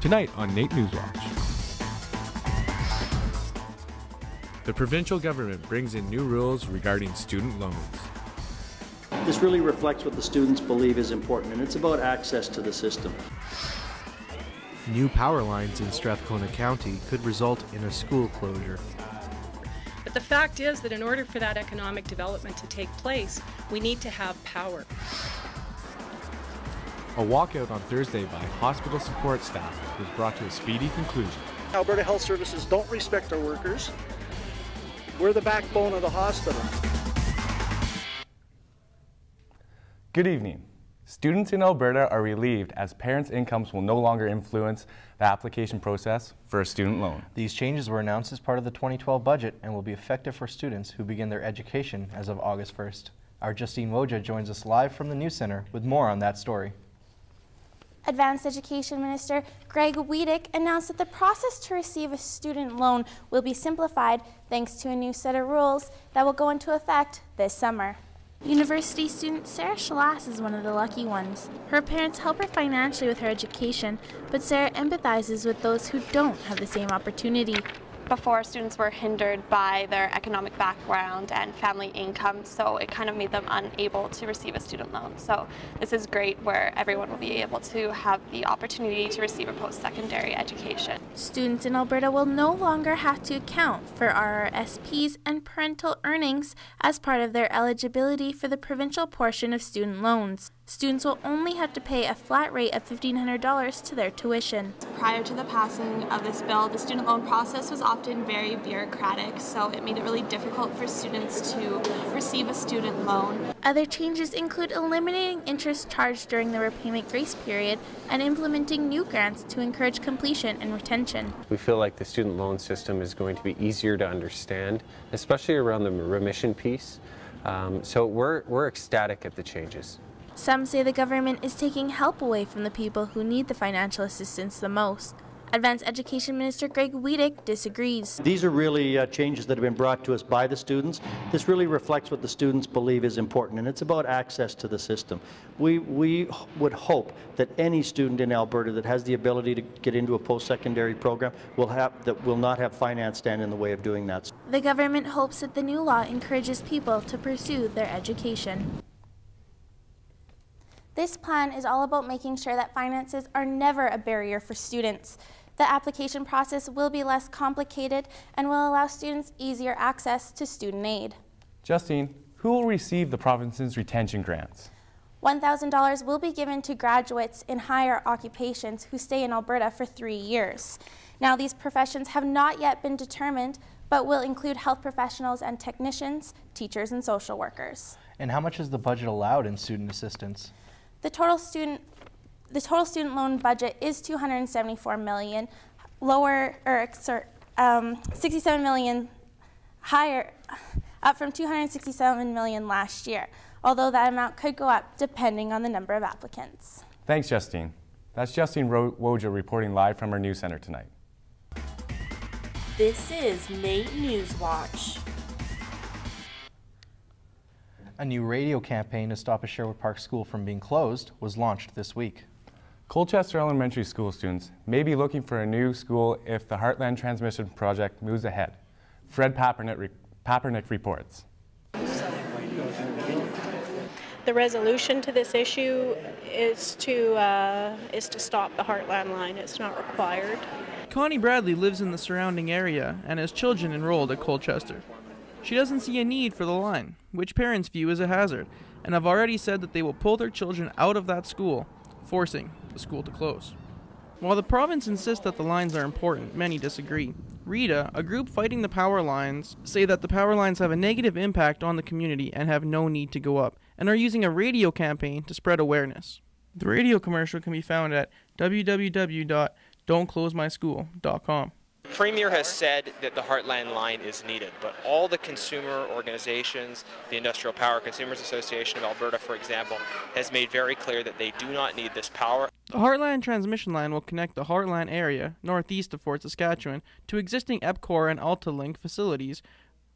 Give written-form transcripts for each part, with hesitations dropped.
Tonight on NAIT NewsWatch. The provincial government brings in new rules regarding student loans. This really reflects what the students believe is important, and it's about access to the system. New power lines in Strathcona County could result in a school closure. But the fact is that in order for that economic development to take place, we need to have power. A walkout on Thursday by hospital support staff was brought to a speedy conclusion. Alberta Health Services don't respect our workers. We're the backbone of the hospital. Good evening. Students in Alberta are relieved as parents' incomes will no longer influence the application process for a student loan. These changes were announced as part of the 2012 budget and will be effective for students who begin their education as of August 1st. Our Justine Woja joins us live from the News Centre with more on that story. Advanced Education Minister Greg Wiedek announced that the process to receive a student loan will be simplified thanks to a new set of rules that will go into effect this summer. University student Sarah Shalas is one of the lucky ones. Her parents help her financially with her education, but Sarah empathizes with those who don't have the same opportunity. Before, students were hindered by their economic background and family income, so it kind of made them unable to receive a student loan. So this is great where everyone will be able to have the opportunity to receive a post-secondary education. Students in Alberta will no longer have to account for RRSPs and parental earnings as part of their eligibility for the provincial portion of student loans. Students will only have to pay a flat rate of $1,500 to their tuition. Prior to the passing of this bill, the student loan process was often very bureaucratic, so it made it really difficult for students to receive a student loan. Other changes include eliminating interest charged during the repayment grace period and implementing new grants to encourage completion and retention. We feel like the student loan system is going to be easier to understand, especially around the remission piece. So we're ecstatic at the changes. Some say the government is taking help away from the people who need the financial assistance the most. Advanced Education Minister Greg Wiedek disagrees. These are really changes that have been brought to us by the students. This really reflects what the students believe is important, and it's about access to the system. We would hope that any student in Alberta that has the ability to get into a post-secondary program will not have finance stand in the way of doing that. The government hopes that the new law encourages people to pursue their education. This plan is all about making sure that finances are never a barrier for students. The application process will be less complicated and will allow students easier access to student aid. Justine, who will receive the province's retention grants? $1,000 will be given to graduates in higher occupations who stay in Alberta for 3 years. Now, these professions have not yet been determined, but will include health professionals and technicians, teachers, and social workers. And how much is the budget allowed in student assistance? The total student loan budget is $274 million, 67 million higher, up from $267 million last year, although that amount could go up depending on the number of applicants. Thanks, Justine. That's Justine Woja reporting live from our News Centre tonight. This is NAIT NewsWatch. A new radio campaign to stop a Sherwood Park school from being closed was launched this week. Colchester Elementary School students may be looking for a new school if the Heartland Transmission Project moves ahead. Fred Papernick reports. The resolution to this issue is to stop the Heartland line. It's not required. Connie Bradley lives in the surrounding area and has children enrolled at Colchester. She doesn't see a need for the line, which parents view as a hazard, and have already said that they will pull their children out of that school, forcing the school to close. While the province insists that the lines are important, many disagree. RETA, a group fighting the power lines, say that the power lines have a negative impact on the community and have no need to go up, and are using a radio campaign to spread awareness. The radio commercial can be found at www.don'tclosemyschool.com. The Premier has said that the Heartland line is needed, but all the consumer organizations, the Industrial Power Consumers Association of Alberta, for example, has made very clear that they do not need this power. The Heartland transmission line will connect the Heartland area, northeast of Fort Saskatchewan, to existing EPCOR and AltaLink facilities,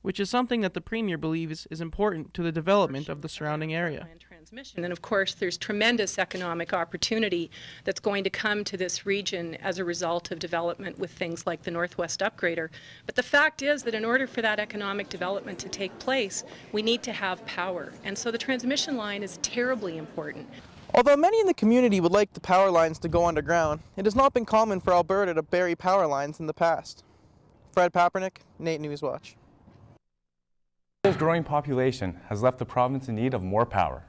which is something that the Premier believes is important to the development of the surrounding area. transmission. And of course, there's tremendous economic opportunity that's going to come to this region as a result of development with things like the Northwest Upgrader. But the fact is that in order for that economic development to take place, we need to have power. And so the transmission line is terribly important. Although many in the community would like the power lines to go underground, it has not been common for Alberta to bury power lines in the past. Fred Papernick, NAIT NewsWatch. Canada's growing population has left the province in need of more power.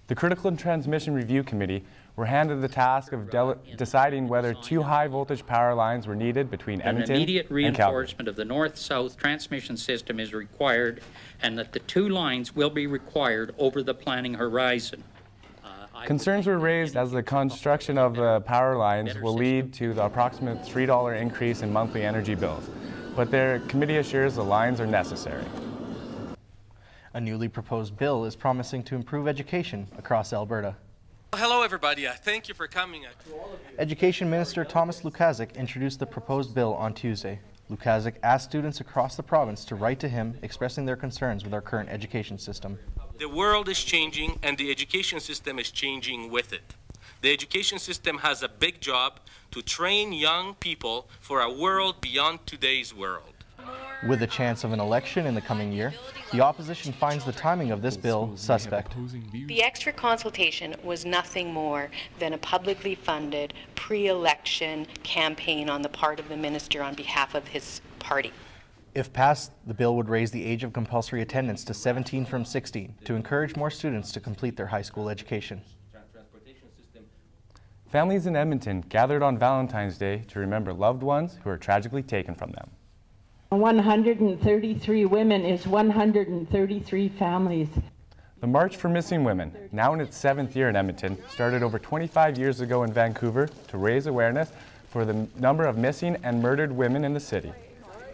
The Critical Transmission Review Committee were handed the task of deciding whether 2 high-voltage power lines were needed between Edmonton and Calgary. Immediate reinforcement of the north-south transmission system is required, and that the 2 lines will be required over the planning horizon. Concerns were raised as the construction of the power lines will lead to the approximate $3 increase in monthly energy bills, but their committee assures the lines are necessary. A newly proposed bill is promising to improve education across Alberta. Hello everybody, thank you for coming. Education Minister Thomas Lukazik introduced the proposed bill on Tuesday. Lukazik asked students across the province to write to him expressing their concerns with our current education system. The world is changing and the education system is changing with it. The education system has a big job to train young people for a world beyond today's world. With a chance of an election in the coming year, the opposition finds the timing of this bill suspect. The extra consultation was nothing more than a publicly funded pre-election campaign on the part of the minister on behalf of his party. If passed, the bill would raise the age of compulsory attendance to 17 from 16 to encourage more students to complete their high school education. Families in Edmonton gathered on Valentine's Day to remember loved ones who were tragically taken from them. 133 women is 133 families. The March for Missing Women, now in its 7th year in Edmonton, started over 25 years ago in Vancouver to raise awareness for the number of missing and murdered women in the city.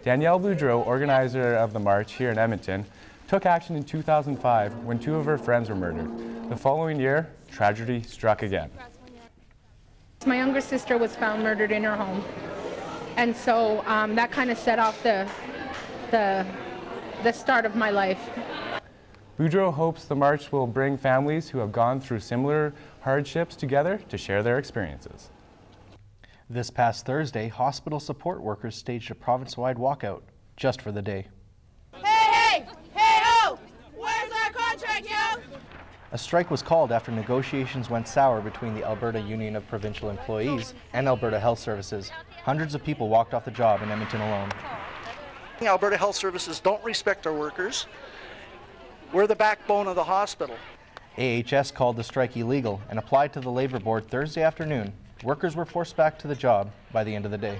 Danielle Boudreau, organizer of the march here in Edmonton, took action in 2005 when 2 of her friends were murdered. The following year, tragedy struck again. My younger sister was found murdered in her home, and so that kind of set off the start of my life. Boudreau hopes the march will bring families who have gone through similar hardships together to share their experiences. This past Thursday, hospital support workers staged a province-wide walkout just for the day. Hey, hey, hey-oh! Where's our contract, yo? A strike was called after negotiations went sour between the Alberta Union of Provincial Employees and Alberta Health Services. Hundreds of people walked off the job in Edmonton alone. Alberta Health Services don't respect our workers. We're the backbone of the hospital. AHS called the strike illegal and applied to the Labour Board Thursday afternoon. Workers were forced back to the job by the end of the day.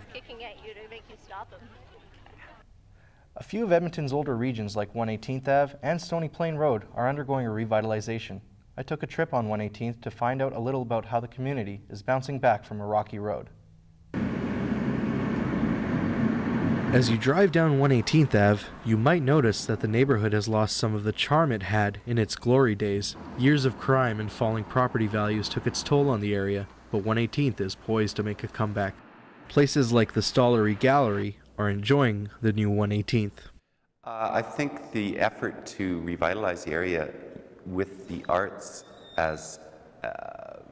A few of Edmonton's older regions like 118th Ave and Stony Plain Road are undergoing a revitalization. I took a trip on 118th to find out a little about how the community is bouncing back from a rocky road. As you drive down 118th Ave, you might notice that the neighborhood has lost some of the charm it had in its glory days. Years of crime and falling property values took its toll on the area, but 118th is poised to make a comeback. Places like the Stollery Gallery are enjoying the new 118th. I think the effort to revitalize the area with the arts as a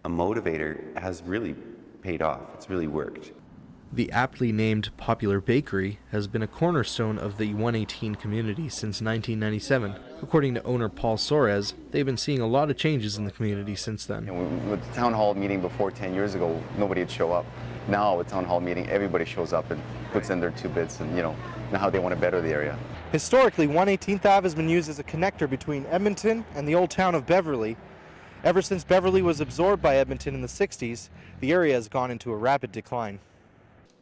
motivator has really paid off. It's really worked. The aptly named Popular Bakery has been a cornerstone of the 118 community since 1997. According to owner Paul Soares, they've been seeing a lot of changes in the community since then. With the town hall meeting before 10 years ago, nobody would show up. Now, with town hall meeting, everybody shows up and puts in their 2 bits and, know how they want to better the area. Historically, 118th Ave has been used as a connector between Edmonton and the old town of Beverly. Ever since Beverly was absorbed by Edmonton in the 60s, the area has gone into a rapid decline.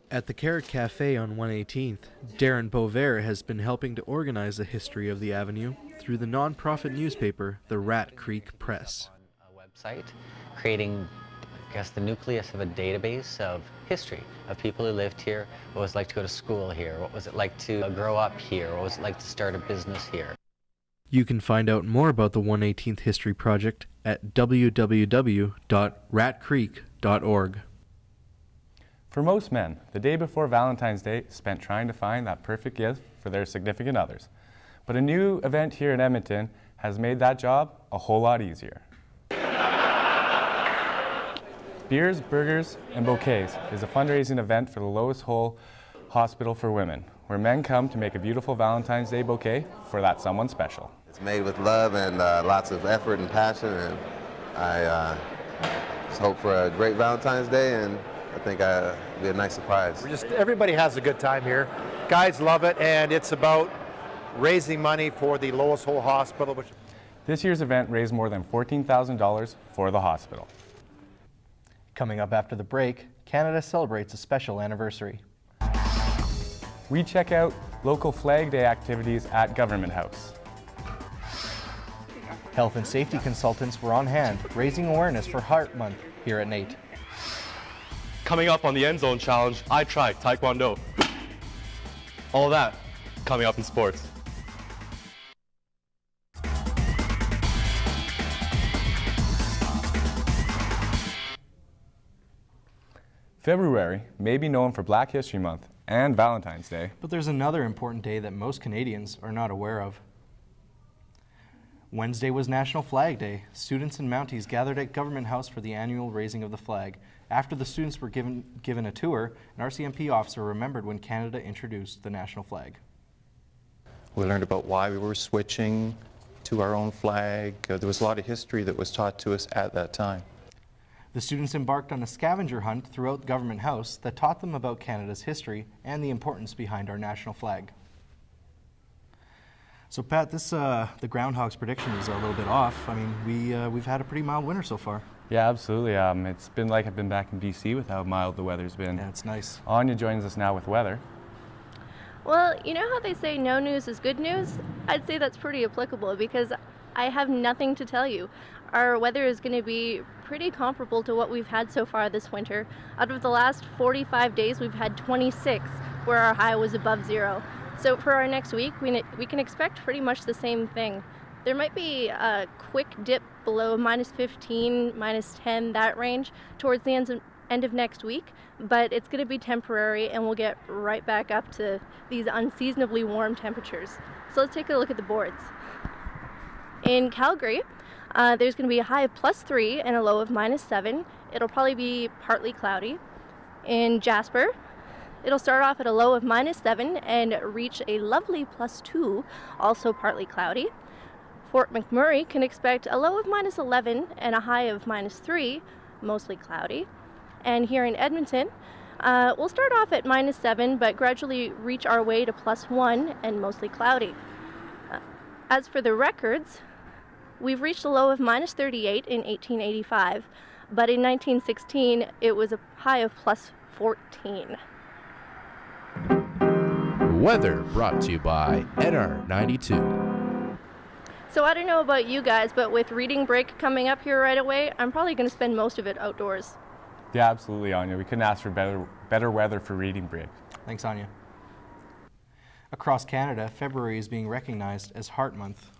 At the Carrot Cafe on 118th, Darren Bovair has been helping to organize the history of the avenue through the non-profit newspaper, the Rat Creek Press. A website creating, I guess, the nucleus of a database of history of people who lived here. What was it like to go to school here? What was it like to grow up here? What was it like to start a business here? You can find out more about the 118th History Project at www.ratcreek.org. For most men, the day before Valentine's Day is spent trying to find that perfect gift for their significant others. But a new event here in Edmonton has made that job a whole lot easier. Beers, Burgers, and Bouquets is a fundraising event for the Lois Hole Hospital for Women, where men come to make a beautiful Valentine's Day bouquet for that someone special. It's made with love and lots of effort and passion, and I just hope for a great Valentine's Day, and I think it'll be a nice surprise. Everybody has a good time here. Guys love it, and it's about raising money for the Lois Hole Hospital. This year's event raised more than $14,000 for the hospital. Coming up after the break, Canada celebrates a special anniversary. We check out local Flag Day activities at Government House. Health and safety consultants were on hand, raising awareness for Heart Month here at NAIT. Coming up on the End Zone Challenge, I tried Taekwondo. All that coming up in sports. February may be known for Black History Month and Valentine's Day. But there's another important day that most Canadians are not aware of. Wednesday was National Flag Day. Students and Mounties gathered at Government House for the annual raising of the flag. After the students were given a tour, an RCMP officer remembered when Canada introduced the national flag. We learned about why we were switching to our own flag. There was a lot of history that was taught to us at that time. The students embarked on a scavenger hunt throughout Government House that taught them about Canada's history and the importance behind our national flag. So Pat, the groundhog's prediction is a little bit off. I mean, we've had a pretty mild winter so far. Yeah, absolutely. It's been like I've been back in BC with how mild the weather's been. Yeah, it's nice. Anya joins us now with weather. Well, you know how they say no news is good news? I'd say that's pretty applicable because I have nothing to tell you. Our weather is going to be pretty comparable to what we've had so far this winter. Out of the last 45 days, we've had 26 where our high was above zero. So for our next week, we can expect pretty much the same thing. There might be a quick dip below -15, -10, that range towards the end of next week, but it's going to be temporary and we'll get right back up to these unseasonably warm temperatures. So let's take a look at the boards. In Calgary, there's going to be a high of +3 and a low of -7. It'll probably be partly cloudy. In Jasper, it'll start off at a low of -7 and reach a lovely +2, also partly cloudy. Fort McMurray can expect a low of -11 and a high of -3, mostly cloudy. And here in Edmonton, we'll start off at -7 but gradually reach our way to +1 and mostly cloudy. As for the records, we've reached a low of -38 in 1885, but in 1916 it was a high of +14. Weather brought to you by NR92. So I don't know about you guys, but with reading break coming up here right away, I'm probably going to spend most of it outdoors. Yeah, absolutely, Anya. We couldn't ask for better weather for reading break. Thanks, Anya. Across Canada, February is being recognized as Heart Month.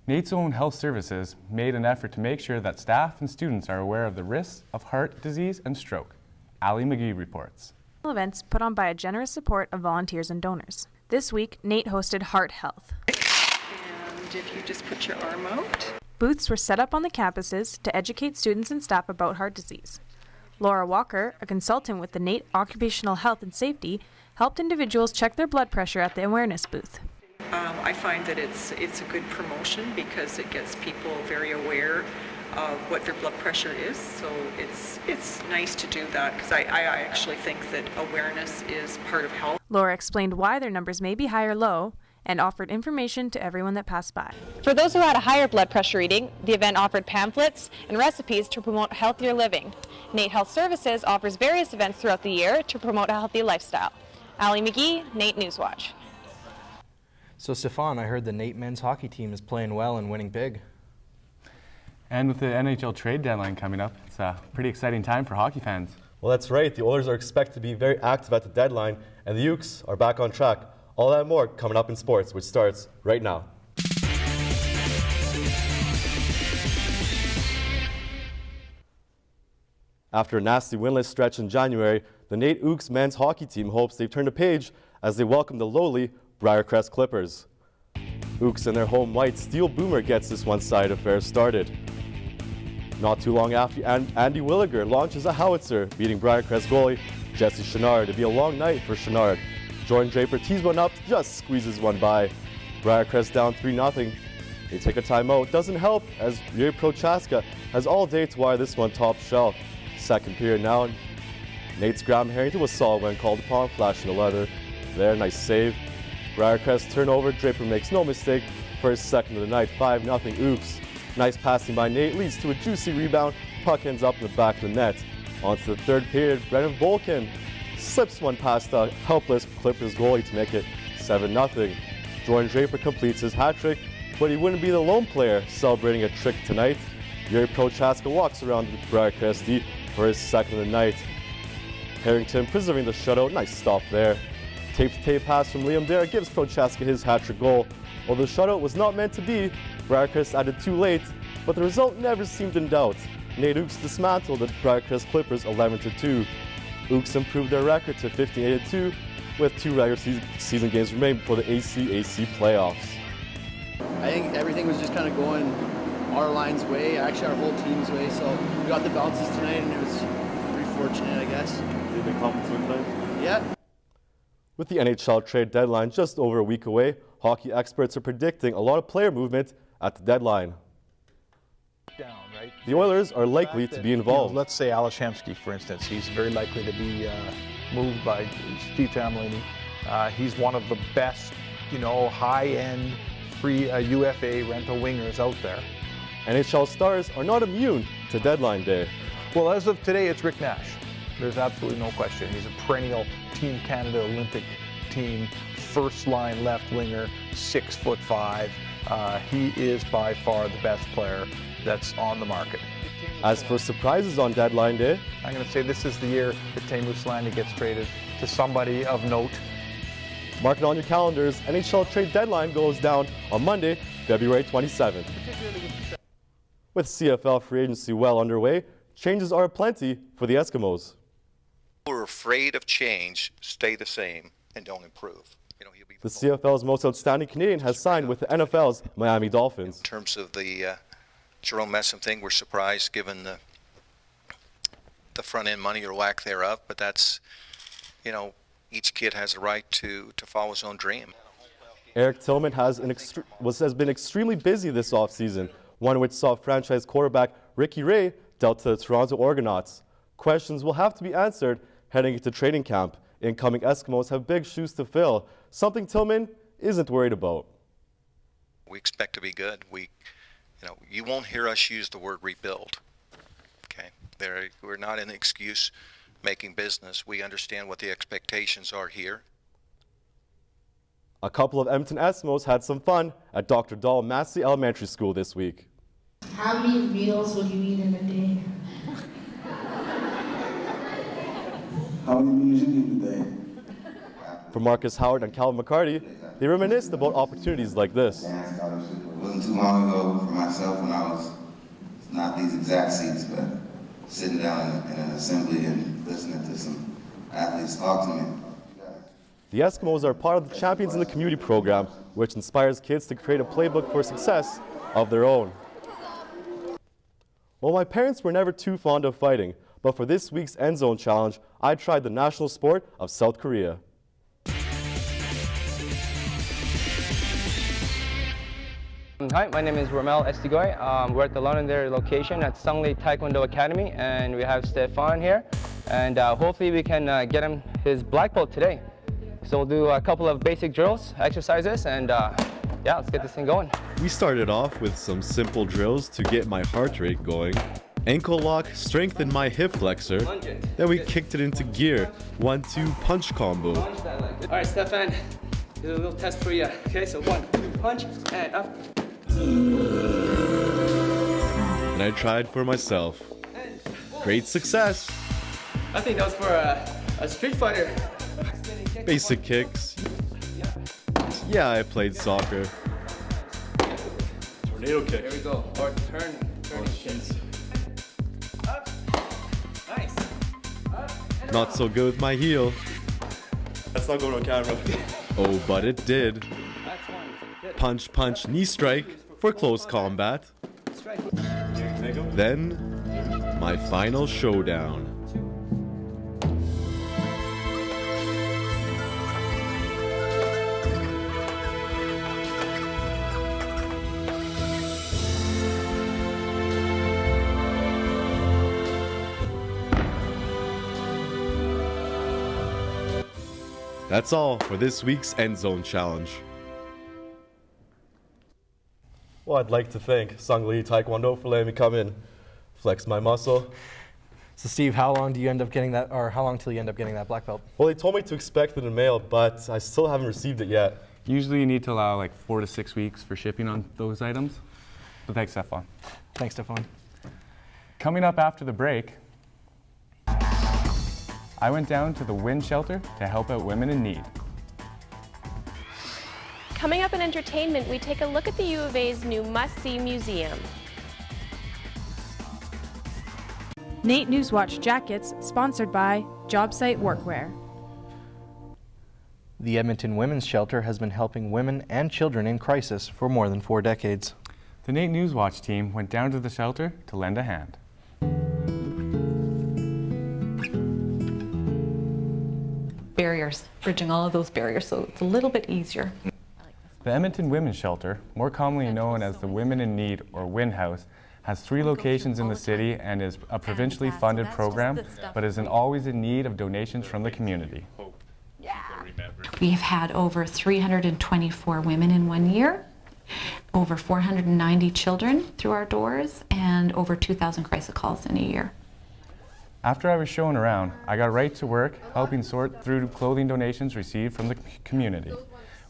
NAIT's own health services made an effort to make sure that staff and students are aware of the risks of heart disease and stroke. Ali McGee reports. Events put on by a generous support of volunteers and donors. This week, NAIT hosted Heart Health. And if you just put your arm out. Booths were set up on the campuses to educate students and staff about heart disease. Laura Walker, a consultant with the NAIT Occupational Health and Safety, helped individuals check their blood pressure at the awareness booth. I find that it's a good promotion because it gets people very aware of what their blood pressure is. So it's nice to do that because I actually think that awareness is part of health. Laura explained why their numbers may be high or low and offered information to everyone that passed by. For those who had a higher blood pressure reading, the event offered pamphlets and recipes to promote healthier living. NAIT Health Services offers various events throughout the year to promote a healthy lifestyle. Ali McGee, NAIT NewsWatch. So Stefan, I heard the NAIT men's hockey team is playing well and winning big. And with the NHL trade deadline coming up, it's a pretty exciting time for hockey fans. Well, that's right. The Oilers are expected to be very active at the deadline, and the Ukes are back on track. All that and more coming up in sports, which starts right now. After a nasty winless stretch in January, the NAIT Ukes men's hockey team hopes they've turned a page as they welcome the lowly Briarcrest Clippers. Ooks and their home white Steel Boomer gets this one-sided affair started. Not too long after, Andy Williger launches a howitzer, beating Briarcrest goalie Jesse Chenard. It'd be a long night for Chenard. Jordan Draper tees one up, just squeezes one by. Briarcrest down 3-0. They take a timeout. Doesn't help, as Yuri Prochaska has all day to wire this one top shelf. Second period now. Nate's Graham Harrington was solid when called upon, flashing the leather. There, nice save. Briarcrest turnover. Draper makes no mistake. First second of the night, 5-0 Ooks. Nice passing by Nate leads to a juicy rebound. Puck ends up in the back of the net. On to the third period, Brennan Volkin slips one past the helpless Clippers goalie to make it 7-0. Jordan Draper completes his hat trick, but he wouldn't be the lone player celebrating a trick tonight. Yuri Prochaska walks around the Briarcrest D for his second of the night. Harrington preserving the shutout, nice stop there. Tape-to-tape pass from Liam Dare gives Prochaska his hat-trick goal. While the shutout was not meant to be, Briarcrest added too late, but the result never seemed in doubt. Nate Ooks dismantled the Briarcrest Clippers 11-2. Ooks improved their record to 15-2 with 2 regular season games remaining before the ACAC playoffs. I think everything was just kind of going our line's way, actually our whole team's way, so we got the bounces tonight and it was pretty fortunate, I guess. Did they compensate tonight? Yeah. With the NHL trade deadline just over a week away, hockey experts are predicting a lot of player movement at the deadline. The Oilers are likely to be involved. Let's say Alashemsky, for instance. He's very likely to be moved by Steve Tamlini. He's one of the best, high-end free UFA rental wingers out there. NHL stars are not immune to deadline day. Well, as of today, it's Rick Nash. There's absolutely no question. He's a perennial Team Canada Olympic team, first-line left winger, 6'5". He is by far the best player that's on the market. As for surprises on deadline day, I'm going to say this is the year that Teemu Selanne gets traded to somebody of note. Mark it on your calendars. NHL trade deadline goes down on Monday, February 27th. With CFL free agency well underway, changes are aplenty for the Eskimos. Who are afraid of change stay the same and don't improve. The CFL's most outstanding Canadian has signed with the NFL's Miami Dolphins. In terms of the Jerome Messam thing, we're surprised given the front end money or lack thereof, but that's, each kid has a right to follow his own dream. Eric Tillman has been extremely busy this offseason, one which saw franchise quarterback Ricky Ray dealt to the Toronto Argonauts. Questions will have to be answered heading into training camp. Incoming Eskimos have big shoes to fill, something Tillman isn't worried about. We expect to be good. You won't hear us use the word rebuild. Okay, we're not in excuse-making business. We understand what the expectations are here. A couple of Edmonton Eskimos had some fun at Dr. Dahl Massey Elementary School this week. How many meals would you eat in a day? How many meals you eat a day? For Marcus Howard and Calvin McCarty, they reminisced about opportunities like this. It wasn't too long ago for myself when I was, not these exact seats, but sitting down in an assembly and listening to some athletes talk to me. The Eskimos are part of the Champions in the Community program, which inspires kids to create a playbook for success of their own. Well, my parents were never too fond of fighting, but for this week's End Zone Challenge, I tried the national sport of South Korea. Hi, my name is Romel Estigoy. We're at the Londonderry location at Sungley Taekwondo Academy, and we have Stefan here, and hopefully we can get him his black belt today. So we'll do a couple of basic drills, exercises, and yeah, let's get this thing going. We started off with some simple drills to get my heart rate going. Ankle lock strengthened my hip flexor. Then we kicked it into gear. 1-2 punch combo. All right, Stefan, here's a little test for you. Okay, so 1-2 punch and up. And I tried for myself. Great success. I think that was for a street fighter. Basic kicks. Yeah, I played soccer. Tornado kick. Here we go. Or turning kicks. Up. Nice. Up. Not so good with my heel. That's not going on camera. Oh, but it did. That's one. Good. punch, punch, knee strike for close combat. Then, my final showdown. That's all for this week's End Zone Challenge. Well, I'd like to thank Sangli Taekwondo for letting me come in, flex my muscle. So Steve, how long do you end up getting that, or how long till you end up getting that black belt? Well, they told me to expect it in mail, but I still haven't received it yet. Usually you need to allow like 4 to 6 weeks for shipping on those items. But thanks, Stefan. Thanks, Stefan. Coming up after the break, I went down to the WIN shelter to help out women in need. Coming up in entertainment, we take a look at the U of A's new must-see museum. NAIT NewsWatch jackets, sponsored by JobSite Workwear. The Edmonton Women's Shelter has been helping women and children in crisis for more than 4 decades. The NAIT NewsWatch team went down to the shelter to lend a hand. Barriers, bridging all of those barriers, so it's a little bit easier. The Edmonton Women's Shelter, more commonly known as the Women in Need or WIN House, has 3 locations in the city and is a provincially funded program, but isn't always in need of donations from the community. We have had over 324 women in 1 year, over 490 children through our doors, and over 2,000 crisis calls in a year. After I was shown around, I got right to work helping sort through clothing donations received from the community.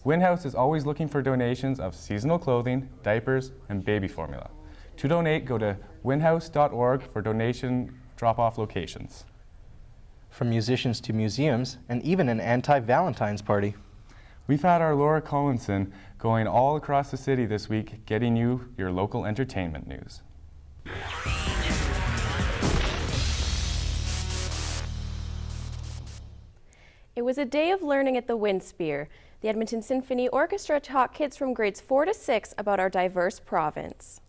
WIN House is always looking for donations of seasonal clothing, diapers, and baby formula. To donate, go to winhouse.org for donation drop-off locations. From musicians to museums, and even an anti-Valentine's party. We've had our Laura Collinson going all across the city this week, getting you your local entertainment news. It was a day of learning at the Windspear. The Edmonton Symphony Orchestra taught kids from grades 4 to 6 about our diverse province.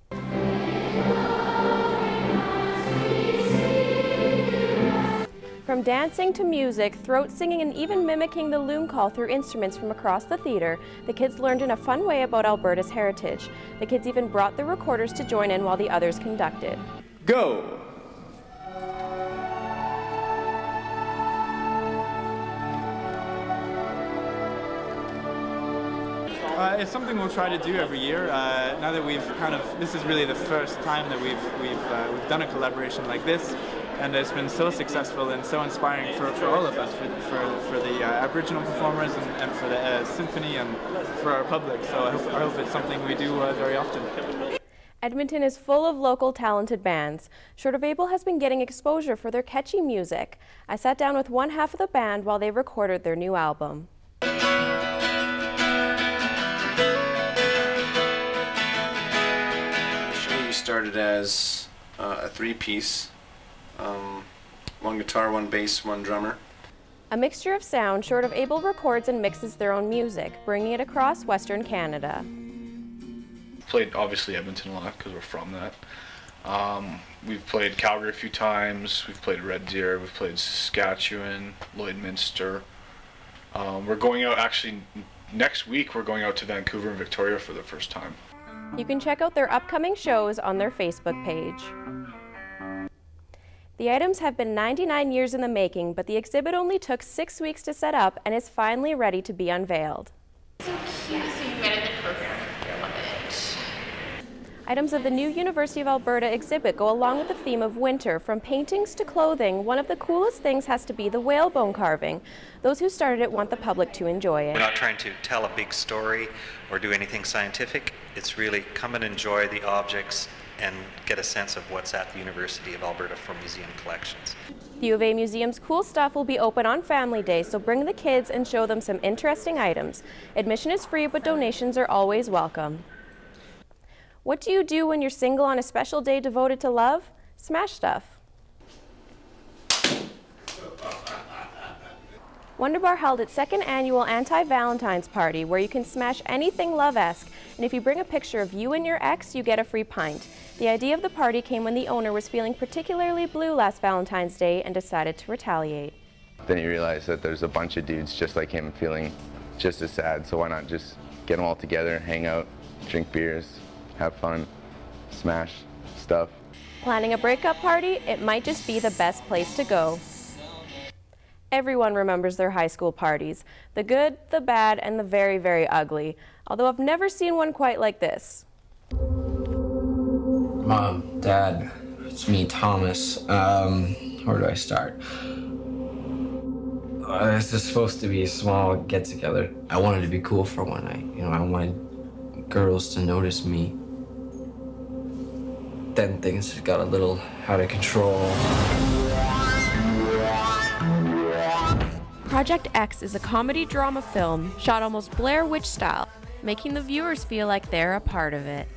From dancing to music, throat singing, and even mimicking the loon call through instruments from across the theatre, the kids learned in a fun way about Alberta's heritage. The kids even brought the recorders to join in while the others conducted. Go! It's something we'll try to do every year. Now that we've this is really the first time that we've done a collaboration like this, and it's been so successful and so inspiring for all of us, for the Aboriginal performers and for the symphony and for our public. So I hope it's something we do very often. Edmonton is full of local talented bands. Short of Able has been getting exposure for their catchy music. I sat down with one half of the band while they recorded their new album. We started as a 3-piece, 1 guitar, 1 bass, 1 drummer. A mixture of sound, Short of Able records and mixes their own music, bringing it across Western Canada. Played obviously Edmonton a lot because we're from that. We've played Calgary a few times, we've played Red Deer, we've played Saskatchewan, Lloydminster. We're going out, actually next week we're going out to Vancouver and Victoria for the first time. You can check out their upcoming shows on their Facebook page. The items have been 99 years in the making, but the exhibit only took 6 weeks to set up and is finally ready to be unveiled. So cute, so you met at the program. I love it. Items of the new University of Alberta exhibit go along with the theme of winter. From paintings to clothing, one of the coolest things has to be the whalebone carving. Those who started it want the public to enjoy it. We're not trying to tell a big story or do anything scientific. It's really come and enjoy the objects and get a sense of what's at the University of Alberta from museum collections. The U of A Museum's Cool Stuff will be open on Family Day, so bring the kids and show them some interesting items. Admission is free, but donations are always welcome. What do you do when you're single on a special day devoted to love? Smash stuff. Wonder Bar held its second annual anti-Valentine's party where you can smash anything love-esque, and if you bring a picture of you and your ex, you get a free pint. The idea of the party came when the owner was feeling particularly blue last Valentine's Day and decided to retaliate. Then you realize that there's a bunch of dudes just like him feeling just as sad, so why not just get them all together, hang out, drink beers, have fun, smash stuff. Planning a breakup party? It might just be the best place to go. Everyone remembers their high school parties, the good, the bad, and the very, very ugly, although I've never seen one quite like this. Mom, Dad, it's me, Thomas. Where do I start? This is supposed to be a small get-together. I wanted to be cool for one night. You know, I wanted girls to notice me. Then things just got a little out of control. Project X is a comedy drama film shot almost Blair Witch style, making the viewers feel like they're a part of it.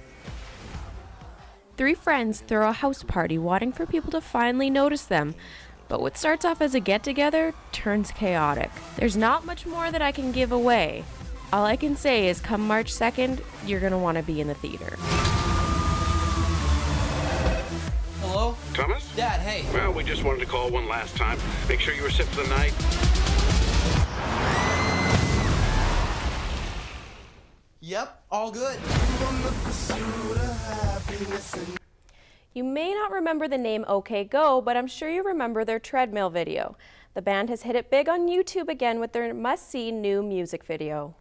Three friends throw a house party wanting for people to finally notice them, but what starts off as a get-together turns chaotic. There's not much more that I can give away. All I can say is come March 2nd, you're gonna want to be in the theater. Hello? Thomas? Dad, hey. Well, we just wanted to call one last time. Make sure you were set for the night. Yep, all good. You may not remember the name OK Go, but I'm sure you remember their treadmill video. The band has hit it big on YouTube again with their must-see new music video.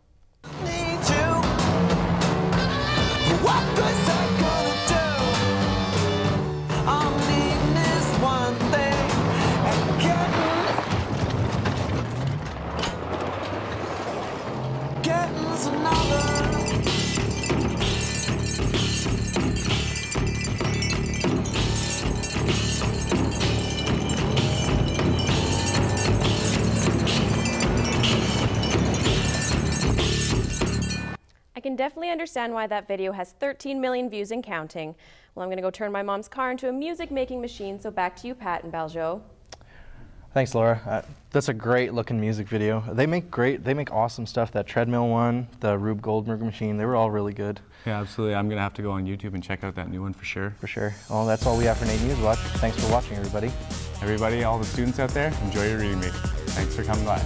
I can definitely understand why that video has 13 million views and counting. Well, I'm going to go turn my mom's car into a music-making machine, so back to you, Pat and Baljo. Thanks, Laura. That's a great looking music video. They make awesome stuff. That treadmill one, the Rube Goldberg machine, they were all really good. Yeah, absolutely. I'm going to have to go on YouTube and check out that new one for sure. For sure. Well, that's all we have for NAIT NewsWatch. Thanks for watching, everybody. Everybody, all the students out there, enjoy your reading week. Thanks for coming by.